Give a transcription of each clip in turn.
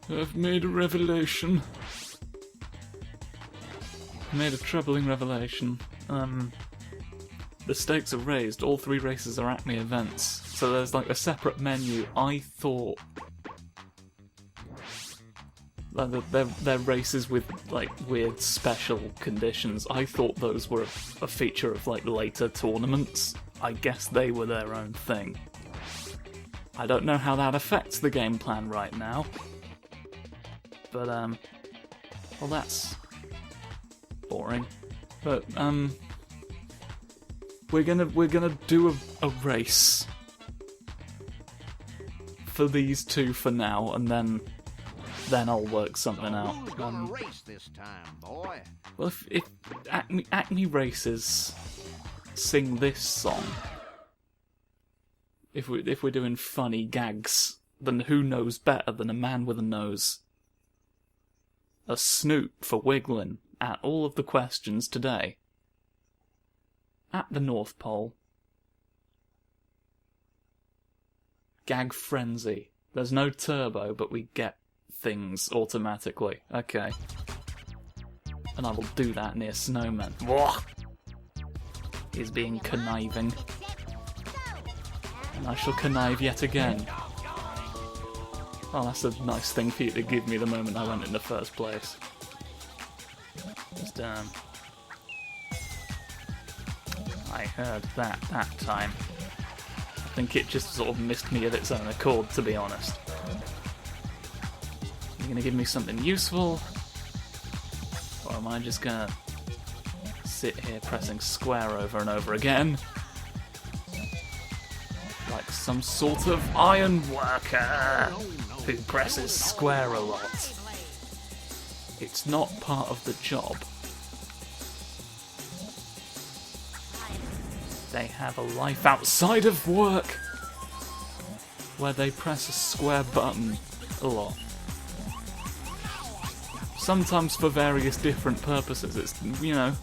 I've made a revelation. Made a troubling revelation. The stakes are raised. All 3 races are Acme events. So there's like a separate menu. I thought they're races with like weird special conditions. I thought those were a feature of like later tournaments. I guess they were their own thing. I don't know how that affects the game plan right now. But well, that's boring. But we're gonna do a race for these 2 for now, and then I'll work something out. Who's gonna race this time, boy? Well, if Acme races sing this song, if we're doing funny gags, then who knows better than a man with a nose? A snoop for wiggling at all of the questions today. At the North Pole. Gag frenzy. There's no turbo, but we get things automatically. Okay. And I will do that near snowmen. He's being conniving. And I shall connive yet again. Oh, that's a nice thing for you to give me the moment I went in the first place. Just, I heard that time. I think it just sort of missed me of its own accord, to be honest. You're gonna give me something useful? Or am I just gonna sit here pressing square over and over again? Like some sort of iron worker who presses square a lot. It's not part of the job. They have a life outside of work where they press a square button a lot. Sometimes for various different purposes. It's, you know,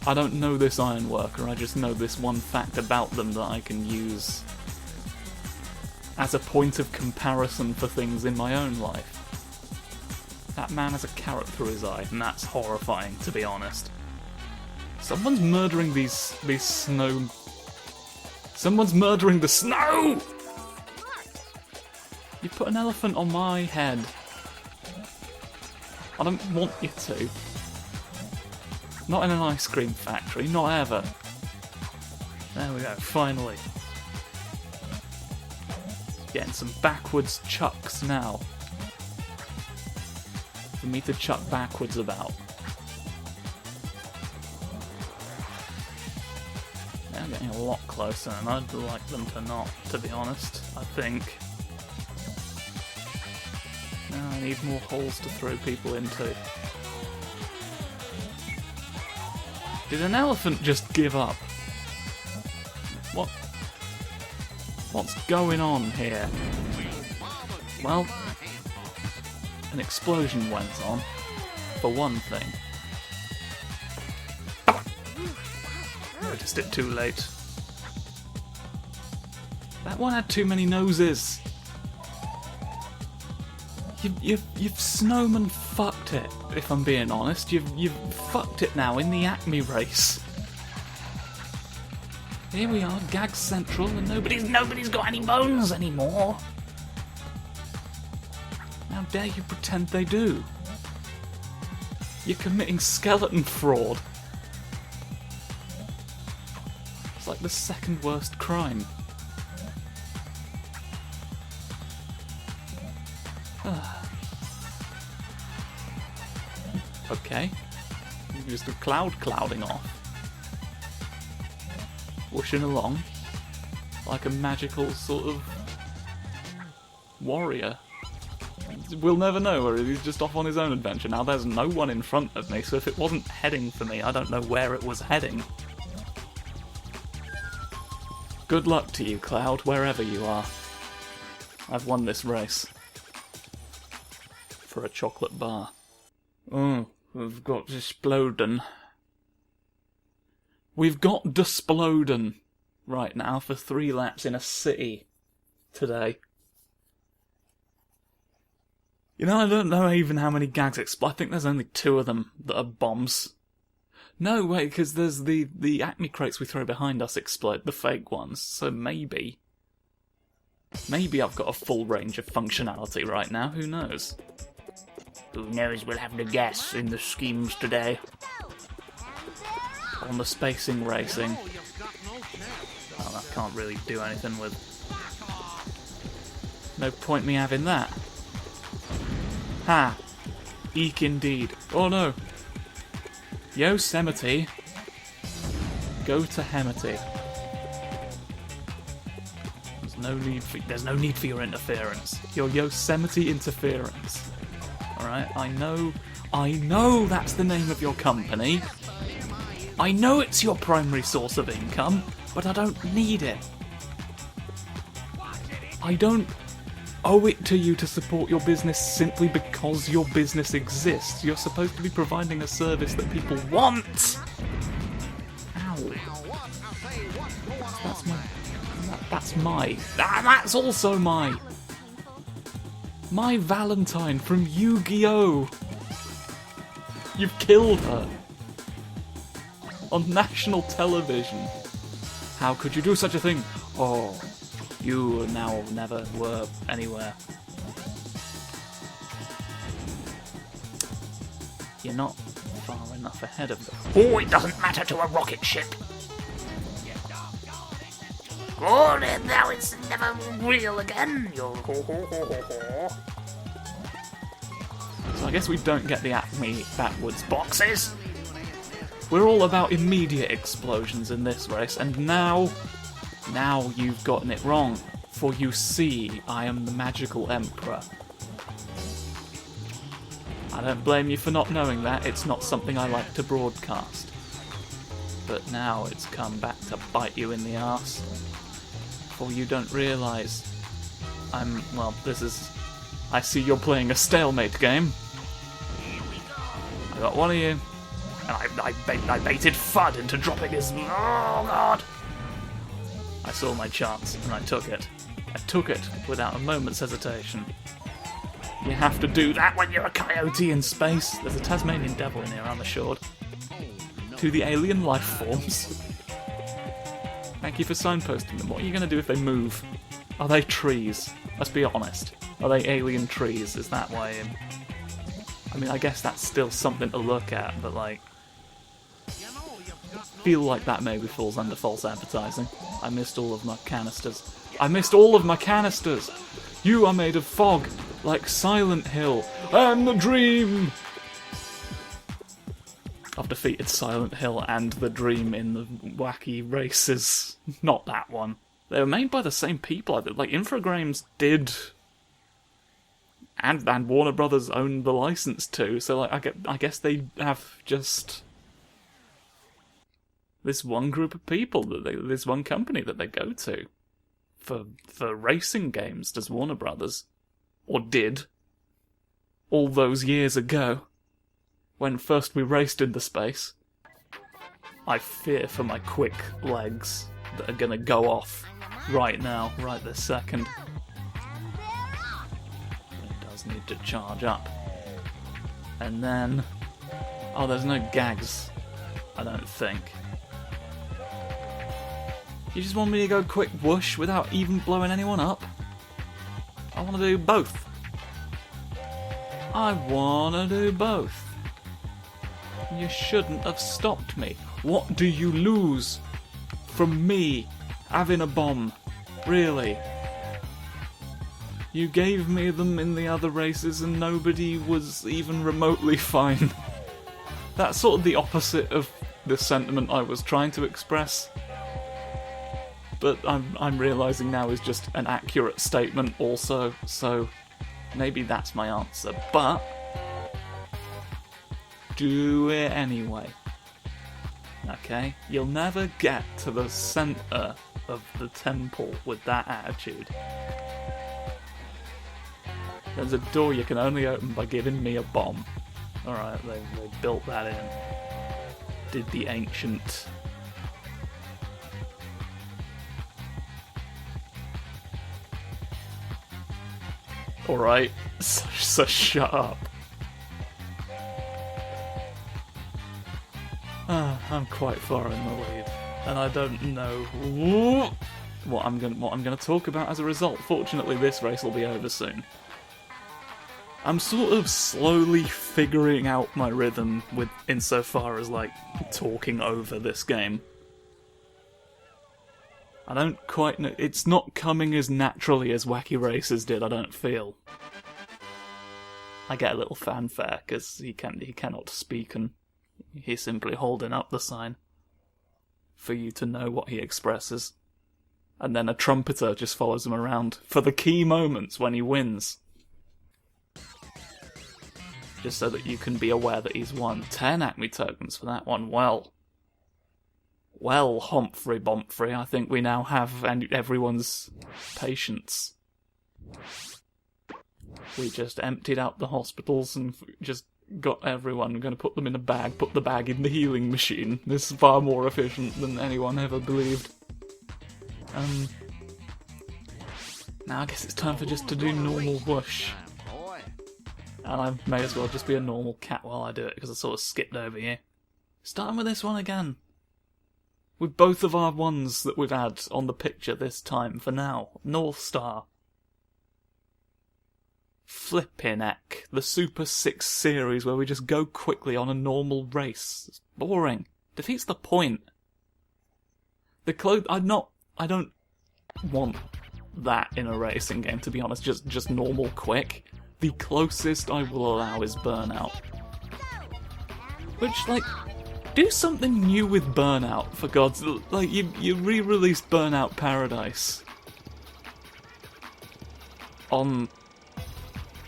I don't know this iron worker, I just know this one fact about them that I can use as a point of comparison for things in my own life. That man has a carrot through his eye, and that's horrifying, to be honest. Someone's murdering these snow... Someone's murdering the snow! You put an elephant on my head. I don't want you to. Not in an ice cream factory, not ever. There we go, finally. Getting some backwards chucks now. For me to chuck backwards about. They're getting a lot closer, and I'd like them to not, to be honest, I think. Now I need more holes to throw people into. Did an elephant just give up? What's going on here? Well, an explosion went on, for one thing. Noticed it too late. That one had too many noses. You've snowman fucked it, if I'm being honest. You've fucked it now in the Acme race. Here we are, Gag Central, and nobody's got any bones anymore. How dare you pretend they do? You're committing skeleton fraud. It's like the second worst crime. Okay. Just a clouding off. Whooshing along. Like a magical sort of warrior. We'll never know, or he's just off on his own adventure. Now there's no one in front of me, so if it wasn't heading for me, I don't know where it was heading. Good luck to you, Cloud, wherever you are. I've won this race. For a chocolate bar. Oh, we've got Desploden. We've got Desploden right now for 3 laps in a city today. You know, I don't know even how many gags explode. I think there's only 2 of them that are bombs. No, wait, because there's the Acme crates we throw behind us explode, the fake ones, so maybe I've got a full range of functionality right now, who knows? Who knows, we'll have to guess in the schemes today. On the spacing racing. Well, that can't really do anything with... No point me having that. Ha! Eek indeed. Oh no! Yosemite. Go to Hemity. There's no need for your interference. Your Yosemite interference. Alright, I know that's the name of your company. I know it's your primary source of income, but I don't need it. I don't owe it to you to support your business simply because your business exists. You're supposed to be providing a service that people want. Ow. That's also my Valentine from Yu-Gi-Oh! You've killed her. On national television. How could you do such a thing? Oh, you now never were anywhere. You're not far enough ahead of them. Oh, it doesn't matter to a rocket ship. Oh, and now it's never real again. So I guess we don't get the Acme backwards boxes. We're all about immediate explosions in this race, and now you've gotten it wrong. For you see, I am the magical emperor. I don't blame you for not knowing that. It's not something I like to broadcast. But now it's come back to bite you in the arse. For you don't realise I see you're playing a stalemate game. I got one of you, and I baited Fudd into dropping his... Oh, God! I saw my chance, and I took it. I took it without a moment's hesitation. You have to do that when you're a coyote in space. There's a Tasmanian devil in here, I'm assured. To the alien life forms. Thank you for signposting them. What are you going to do if they move? Are they trees? Let's be honest. Are they alien trees? Is that why... I mean, I guess that's still something to look at, but like... feel like that maybe falls under false advertising. I missed all of my canisters. I missed all of my canisters! You are made of fog, like Silent Hill, and the Dream! I've defeated Silent Hill and the Dream in the wacky races. Not that one. They were made by the same people. Like, Infogrames did... And Warner Brothers owned the license too, so like I guess they have just... this one group of people, this one company that they go to. For racing games, does Warner Brothers. Or did. All those years ago. When first we raced into space. I fear for my quick legs that are gonna go off right now, right this second. It does need to charge up. And then... oh, there's no gags, I don't think. You just want me to go quick whoosh without even blowing anyone up? I want to do both. I want to do both. You shouldn't have stopped me. What do you lose from me having a bomb? Really? You gave me them in the other races and nobody was even remotely fine. That's sort of the opposite of the sentiment I was trying to express. But I'm realising now is just an accurate statement also, so maybe that's my answer. But do it anyway. Okay? You'll never get to the centre of the temple with that attitude. There's a door you can only open by giving me a bomb. Alright, they built that in. Did the ancient... Alright? So shut up. I'm quite far in the lead, and I don't know what I'm gonna talk about as a result. Fortunately, this race will be over soon. I'm sort of slowly figuring out my rhythm with insofar as like talking over this game. I don't quite know. It's not coming as naturally as Wacky Races did, I don't feel. I get a little fanfare because he cannot speak and he's simply holding up the sign for you to know what he expresses. And then a trumpeter just follows him around for the key moments when he wins. Just so that you can be aware that he's won. 10 Acme tokens for that one. Well, Humphrey Bumphrey, I think we now have everyone's patience. We just emptied out the hospitals and just got everyone. We're going to put them in a bag, put the bag in the healing machine. This is far more efficient than anyone ever believed. Now I guess it's time for just to do normal whoosh. And I may as well just be a normal cat while I do it, because I sort of skipped over here. Starting with this one again. With both of our ones that we've had on the picture this time for now. North Star. Flippin' heck. The Super 6 series where we just go quickly on a normal race. It's boring. Defeats the point. I don't want that in a racing game, to be honest. Just normal quick. The closest I will allow is Burnout. Which, like, do something new with Burnout, for God's... Like, you re-released Burnout Paradise on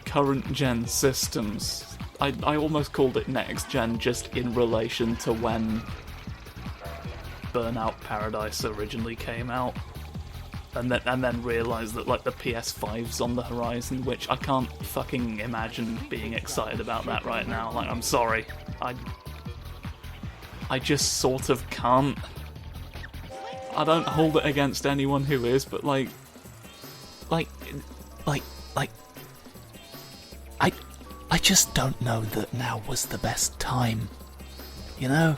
current-gen systems. I almost called it next-gen just in relation to when Burnout Paradise originally came out. And then realised that, like, the PS5's on the horizon, which I can't fucking imagine being excited about that right now. Like, I'm sorry. I just sort of can't. I don't hold it against anyone who is, but, I just don't know that now was the best time. You know?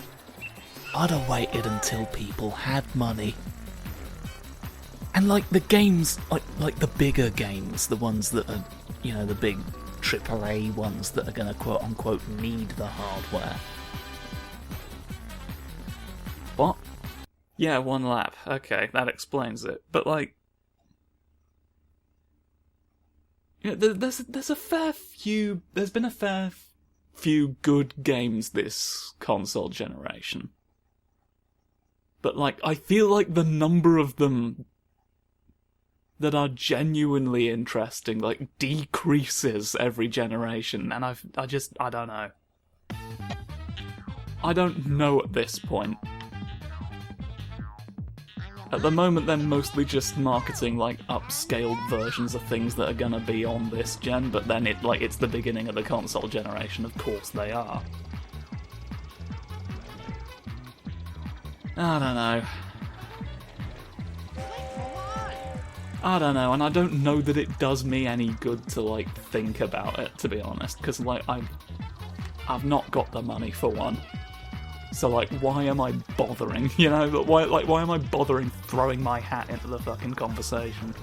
I'd have waited until people had money. And, like, the games, like the bigger games, the ones that are, you know, the big AAA ones that are going to quote-unquote need the hardware. What? Yeah, 1 lap. Okay, that explains it. But, like... You know, there's been a fair few good games this console generation. But, like, I feel like the number of them that are genuinely interesting, like, decreases every generation, and I don't know. I don't know at this point. At the moment, they're mostly just marketing, like, upscaled versions of things that are gonna be on this gen, but then it's the beginning of the console generation, of course they are. I don't know. And I don't know that it does me any good to, like, think about it, to be honest, because, like, I've not got the money for one. So, like, why am I bothering, you know? Why am I bothering throwing my hat into the fucking conversation?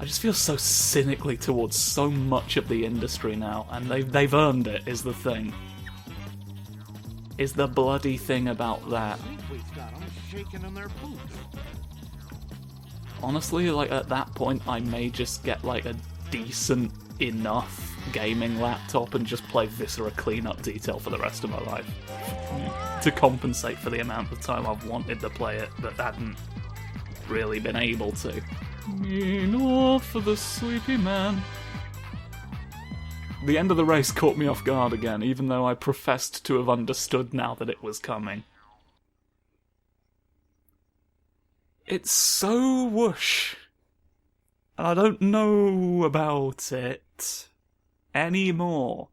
I just feel so cynically towards so much of the industry now, and they've earned it, is the thing. Is the bloody thing about that. Honestly, like, at that point, I may just get, like, a decent enough gaming laptop and just play Viscera Cleanup Detail for the rest of my life. To compensate for the amount of time I've wanted to play it, but hadn't really been able to. Enough for the sleepy man. The end of the race caught me off guard again, even though I professed to have understood now that it was coming. It's so whoosh. And I don't know about it anymore.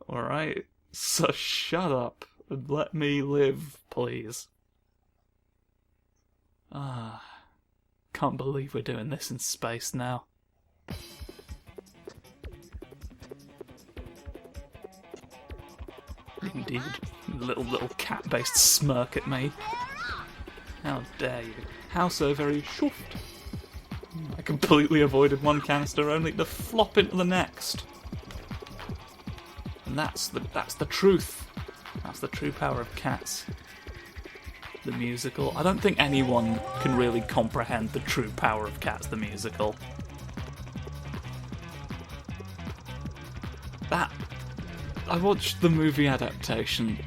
Alright? So shut up and let me live, please. Can't believe we're doing this in space now. Indeed. Little cat-based smirk at me. How dare you. How so very shuffed. I completely avoided one canister only to flop into the next. And that's the truth. That's the true power of Cats. The musical. I don't think anyone can really comprehend the true power of Cats, the musical. I watched the movie adaptation,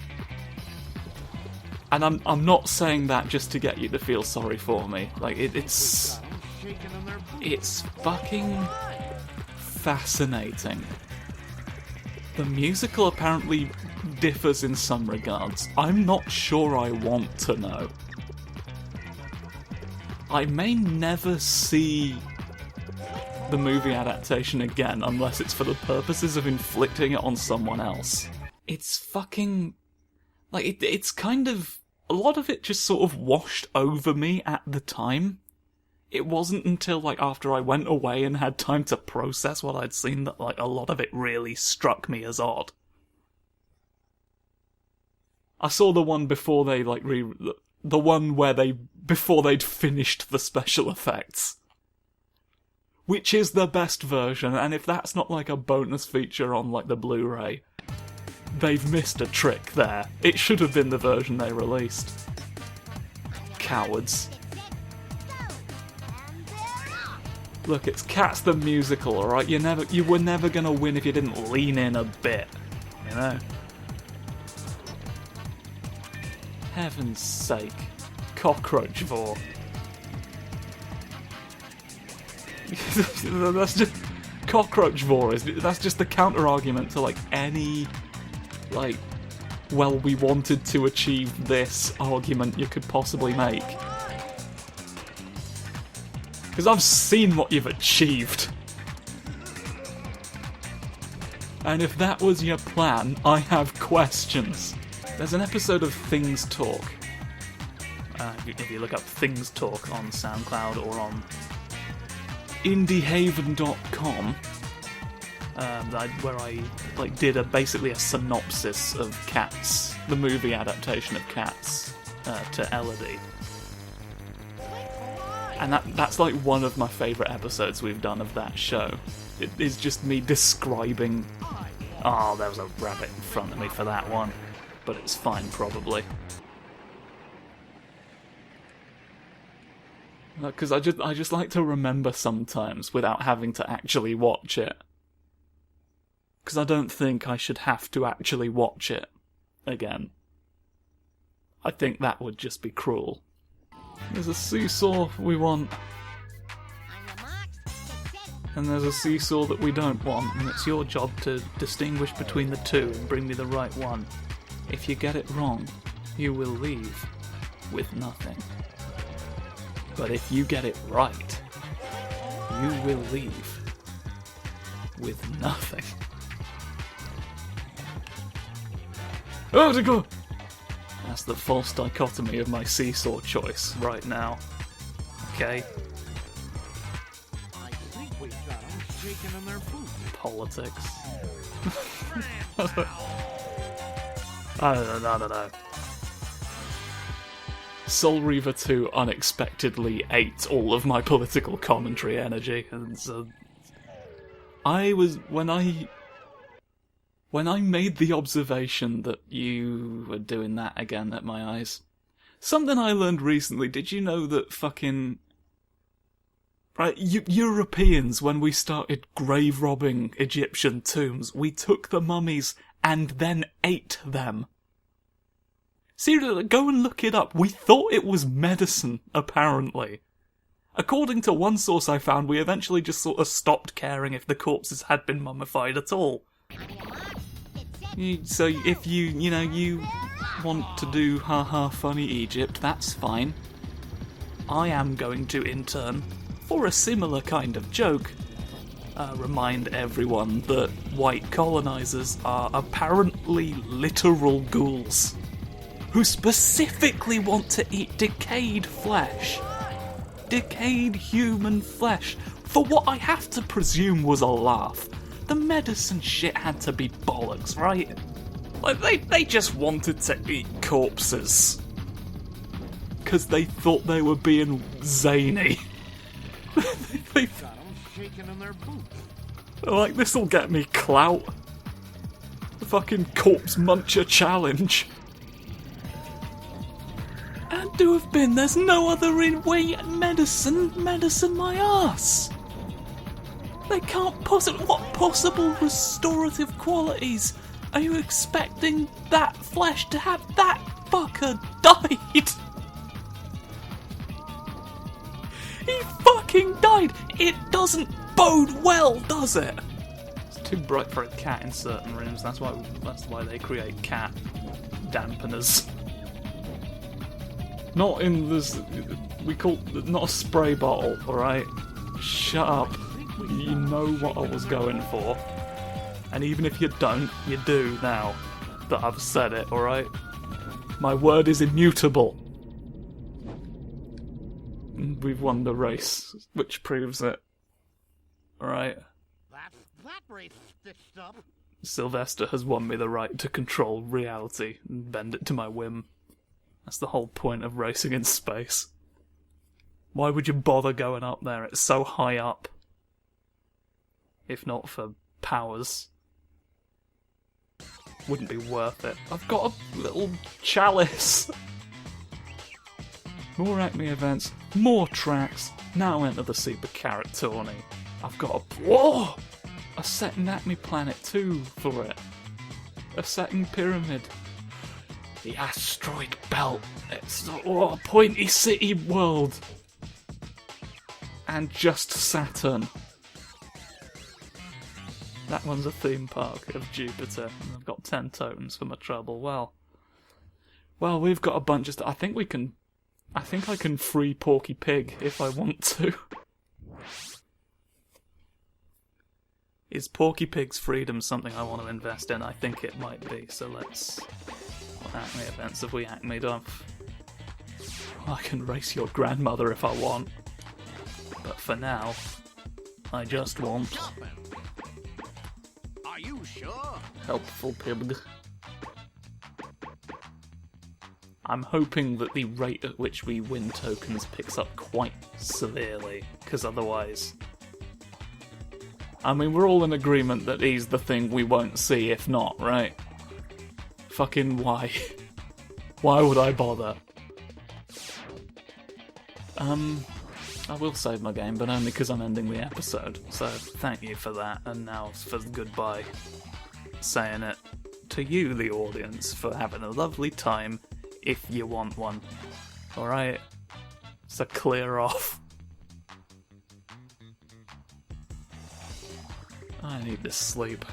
and I'm not saying that just to get you to feel sorry for me. Like, it's fucking fascinating. The musical apparently differs in some regards. I'm not sure I want to know. I may never see the movie adaptation again unless it's for the purposes of inflicting it on someone else. It's fucking... like, it's kind of... a lot of it just sort of washed over me at the time. It wasn't until, like, after I went away and had time to process what I'd seen that, like, a lot of it really struck me as odd. I saw the one before they, like, the one where before they'd finished the special effects. Which is the best version, and if that's not, like, a bonus feature on, like, the Blu-ray, they've missed a trick there. It should have been the version they released. Cowards. Look, it's Cats the musical, alright? You were never gonna win if you didn't lean in a bit, you know? Heaven's sake. Cockroach Vor. That's just... Cockroach Vor that's just the counter-argument to, like, any, like, well, we wanted to achieve this argument you could possibly make. Because I've seen what you've achieved. And if that was your plan, I have questions. There's an episode of Things Talk. If you look up Things Talk on SoundCloud or on indiehaven.com, where I did basically a synopsis of Cats, the movie adaptation of Cats, to Elodie. And that's like one of my favourite episodes we've done of that show. It is just me describing... oh, there was a rabbit in front of me for that one. But it's fine, probably. Because I just like to remember sometimes without having to actually watch it. Because I don't think I should have to actually watch it again. I think that would just be cruel. There's a seesaw we want. And there's a seesaw that we don't want, and it's your job to distinguish between the two and bring me the right one. If you get it wrong, you will leave with nothing. But if you get it right, you will leave with nothing. Oh, to go! That's the false dichotomy of my seesaw choice right now. Okay? I think we've got them shaking on their food. Politics. I don't know. Soul Reaver 2 unexpectedly ate all of my political commentary energy, and so when I made the observation that you were doing that again at my eyes, something I learned recently, did you know that fucking... right, Europeans, when we started grave robbing Egyptian tombs, we took the mummies and then ate them. Seriously, go and look it up. We thought it was medicine, apparently. According to one source I found, we eventually just sort of stopped caring if the corpses had been mummified at all. So if you want to do haha funny Egypt, that's fine. I am going to, in turn, for a similar kind of joke, remind everyone that white colonisers are apparently literal ghouls who specifically want to eat decayed flesh decayed human flesh for what I have to presume was a laugh. The medicine shit had to be bollocks, right? Like, they just wanted to eat corpses. Because they thought they were being zany. they Got them shaking in their boots. like, this'll get me clout. The fucking Corpse-Muncher challenge. Had to have been, there's no other way medicine my ass. They can't possibly, what possible restorative qualities are you expecting that flesh to have? That fucker died. He fucking died. It doesn't bode well, does it? It's too bright for a cat in certain rooms. That's why they create cat dampeners. Not in this. We call not a spray bottle. All right. Shut up. You know what I was going for. And even if you don't, you do now that I've said it. All right. My word is immutable. We've won the race, which proves it. Alright. That race stitched up. Sylvester has won me the right to control reality and bend it to my whim. That's the whole point of racing in space. Why would you bother going up there? It's so high up. If not for powers. Wouldn't be worth it. I've got a little chalice. More Acme events, more tracks, now enter the Super Carrot Tourney. I've got a second Acme Planet 2 for it. A second pyramid. The asteroid belt. It's a pointy city world. And just Saturn. That one's a theme park of Jupiter. And I've got 10 tokens for my trouble. Well, we've got a bunch of stuff. I think I can free Porky Pig if I want to. Is Porky Pig's freedom something I want to invest in? I think it might be, so let's... What Acme events have we Acme'd off? I can race your grandmother if I want. But for now, I just want... Are you sure? Helpful Pig. I'm hoping that the rate at which we win tokens picks up quite severely, because otherwise... I mean, we're all in agreement that he's the thing we won't see if not, right? Fucking why? Why would I bother? I will save my game, but only because I'm ending the episode, so thank you for that, and now for goodbye. Saying it to you, the audience, for having a lovely time, if you want one. Alright? So clear off. I need to sleep.